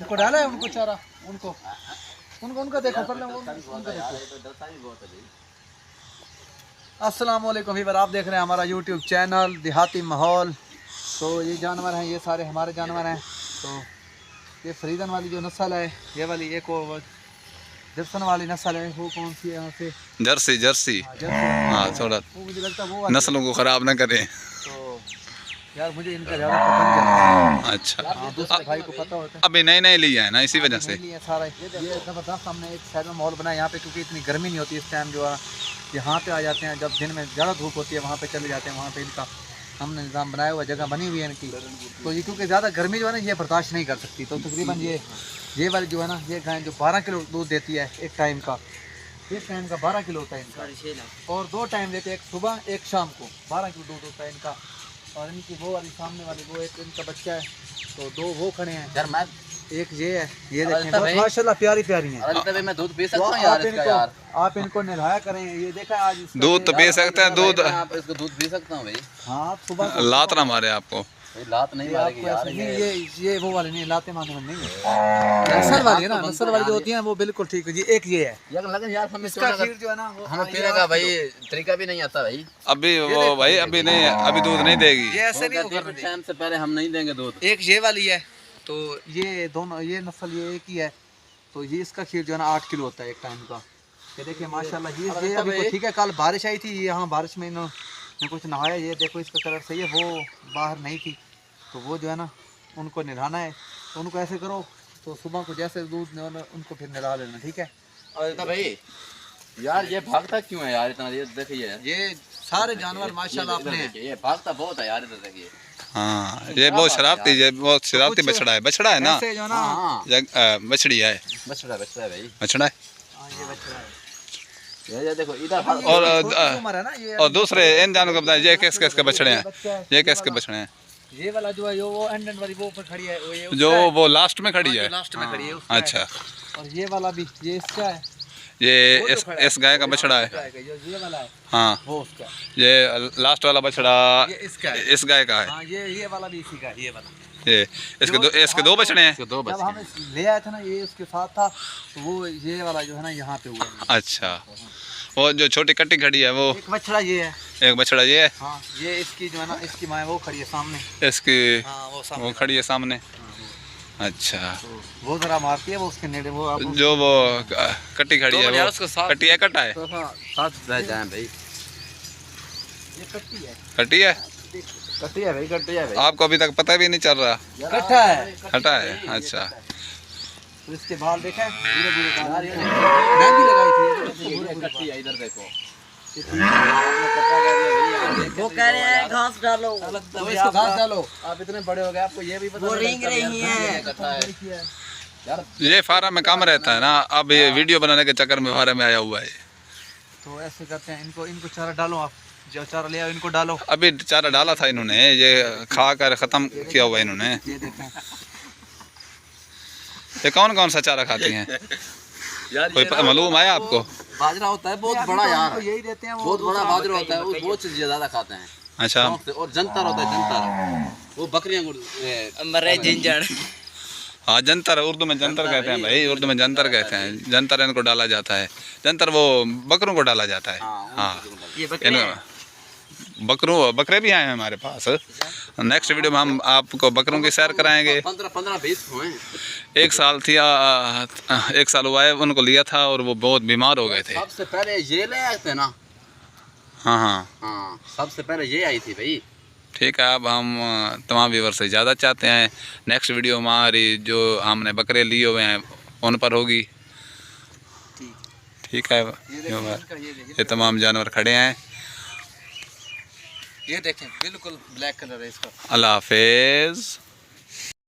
उनको डाला है, उनको चारा, उनको उनका देखो कर लो, उनका देखो। अस्सलाम वालेकुम वीवर, आप देख रहे हैं हमारा यूट्यूब चैनल देहाती माहौल। तो ये जानवर हैं, ये सारे हमारे जानवर हैं। तो ये फरीदन वाली जो नस्ल है, ये वाली एक वो जर्सन वाली नस्ल है, वो कौन सी है यहाँ से? जर्सी। जर्सी हाँ, थोड़ा वो मुझे लगता है वो नस्लों को ख़राब ना करें। तो यार मुझे इनका ज़्यादा पता नहीं। अच्छा, दूसरे भाई को पता होता है। अभी नए नए लिया है ना, इसी वजह से सारा ये ज़बरदस्त हमने एक साइड में माहौल बनाया यहाँ पे, क्योंकि इतनी गर्मी नहीं होती इस टाइम। जो है यहाँ पे आ जाते हैं, जब दिन में ज़्यादा धूप होती है वहाँ पे चले जाते हैं। वहाँ पे इनका हमने निज़ाम बनाया हुआ, जगह बनी हुई है इनकी। तो ये क्योंकि ज़्यादा गर्मी जो है ना, ये बर्दाश्त नहीं कर सकती। तो तकरीबन ये वाली जो है ना, ये गाय जो 12 किलो दूध देती है एक टाइम का। एक टाइम का 12 किलो होता है इनका, और 2 टाइम देते हैं, एक सुबह एक शाम को। 12 किलो दूध होता है इनका। और इनकी वो वाली सामने वाली वो एक इनका बच्चा है, तो 2 वो खड़े हैं यार। मैं एक ये है, ये देखें माशाल्लाह प्यारी प्यारी हैं। मैं दूध पी सकता हूं यार इसका यार। आप इनको नहलाया करें, ये देखा आज दूध तो पी सकते हैं, दूध आप इसको दूध पी सकता हूं भाई। हाँ सुबह लात ना मारे आपको, लात नहीं मारेगी यार। ये वो वाले नहीं, लाते मारने वाले नहीं है। नस्ल वाली है ना, नस्ल वाली जो होती है वो बिल्कुल ठीक है जी। एक ये है यार, लेकिन यार हमें इसका खीर जो है ना, हमें पीने का भाई तरीका भी नहीं आता भाई। अभी वो भाई अभी नहीं, अभी दूध नहीं देगी। ये ऐसे नहीं होगा, टाइम से पहले हम नहीं देंगे दूध। एक ये वाली है, तो ये दोनों, ये नस्ल ये एक ही है। तो ये इसका खीर जो है ना 8 किलो होता है एक टाइम का। ये देखिए माशाल्लाह, ये अभी ठीक है। कल बारिश आई थी, यहाँ बारिश में इन्होंने कुछ नहाया। ये देखो इसका कलर सही है, वो बाहर नहीं थी। तो वो जो है ना, उनको नहलाना है। तो उनको ऐसे करो, तो सुबह को जैसे दूध उनको फिर नहला लेना, ठीक है? और भाई यार ये भागता क्यों है यार इतना? ये देखिए, ये सारे जानवर माशाल्लाह अपने हैं। ये भागता बहुत है यार, इधर देखिए। हाँ, ये बहुत शरारती है, बहुत शरारती बछड़ा है। बछड़ा है ना, बछड़ी है, बछड़ा है भाई, बछड़ा है। ये बछड़ा है। ये देखो इधर। और दूसरे इन जानों को बताएं, ये किस किस के बछड़े हैं? ये किस के बछड़े हैं? ये वाला जो है वो एंड वाली वो ऊपर खड़ी है, जो वो लास्ट में खड़ी है। लास्ट में खड़ी है। अच्छा, और ये वाला भी, ये इसका है। ये इस गाय का बछड़ा है। ये वाला है, हाँ वो उसका। ये लास्ट वाला बछड़ा ये इसका है, इस गाय का है। हाँ, ये वाला भी इसी का है। ये वाला, ये इसके 2 बछड़े हैं। जब हम ले आए थे ना, ये उसके साथ था, तो वो ये वाला जो है ना यहाँ पे हुआ है। अच्छा, वो जो छोटी कट्टी खड़ी है वो एक बछड़ा ये है, एक बछड़ा ये है। हाँ, ये इसकी जो है ना, इसकी माँ वो खड़ी है सामने, इसकी हाँ, वो खड़ी है सामने। अच्छा, तो वो जरा मारती है, वो उसके नेड़े वो जो वो कट्टी खड़ी है, वो कट्टी है, कटा है, साथ रह जाए भाई। ये कट्टी है, कट्टी है, कट्टी है भाई, कट्टी है भाई। आपको अभी तक पता भी नहीं चल रहा? कट्टा है, कटा है। अच्छा, तो इसके बाल देखा है, पूरे मेहंदी लगाई थी, पूरे कट्टी है। इधर देखो, वो कह रहे हैं घास डालो, तो इसको घास डालो। आप इतने बड़े हो गए, आपको ये भी पता नहीं है यार। ये फार्म में काम रहता है ना, अब ये वीडियो बनाने के चक्कर में फार्म में आया हुआ है। तो ऐसे करते हैं, इनको चारा डालो। आप जो चारा ले आओ, इनको डालो। अभी चारा डाला था इन्होंने, ये खा कर ख़त्म किया हुआ इन्होंने। ये देखें, ये कौन कौन सा चारा खाती हैं यार? कोई मालूम है आपको? बाजरा होता है बहुत बड़ा यार, यही देते हैं, बहुत बड़ा बाजरा होता है, वो चीज़ ज़्यादा खाते हैं। अच्छा, और जंतर होता है, जंतर, वो बकरियां जिंजर। हाँ, जंतर, उर्दू में जंतर कहते हैं भाई, उर्दू में जंतर कहते हैं। जंतर इनको डाला जाता है, जंतर वो बकरों को डाला जाता है। हाँ, बकरे भी आए हैं हमारे पास। नेक्स्ट वीडियो में हम आपको बकरों की सैर कराएंगे। 15-20 हुए। एक साल थी, 1 साल हुआ है उनको लिया था, और वो बहुत बीमार हो गए थे। सबसे पहले ये ले आए थे ना? हाँ हाँ हाँ, सबसे पहले ये आई थी भाई। ठीक है, अब हम तमाम व्यूअर से ज़्यादा चाहते हैं। नेक्स्ट वीडियो हमारी जो हमने बकरे लिए हुए हैं उन पर होगी। ठीक है, ये तमाम जानवर खड़े हैं। ये देखें, बिल्कुल ब्लैक कलर है इसका। अल्लाह हाफिज़।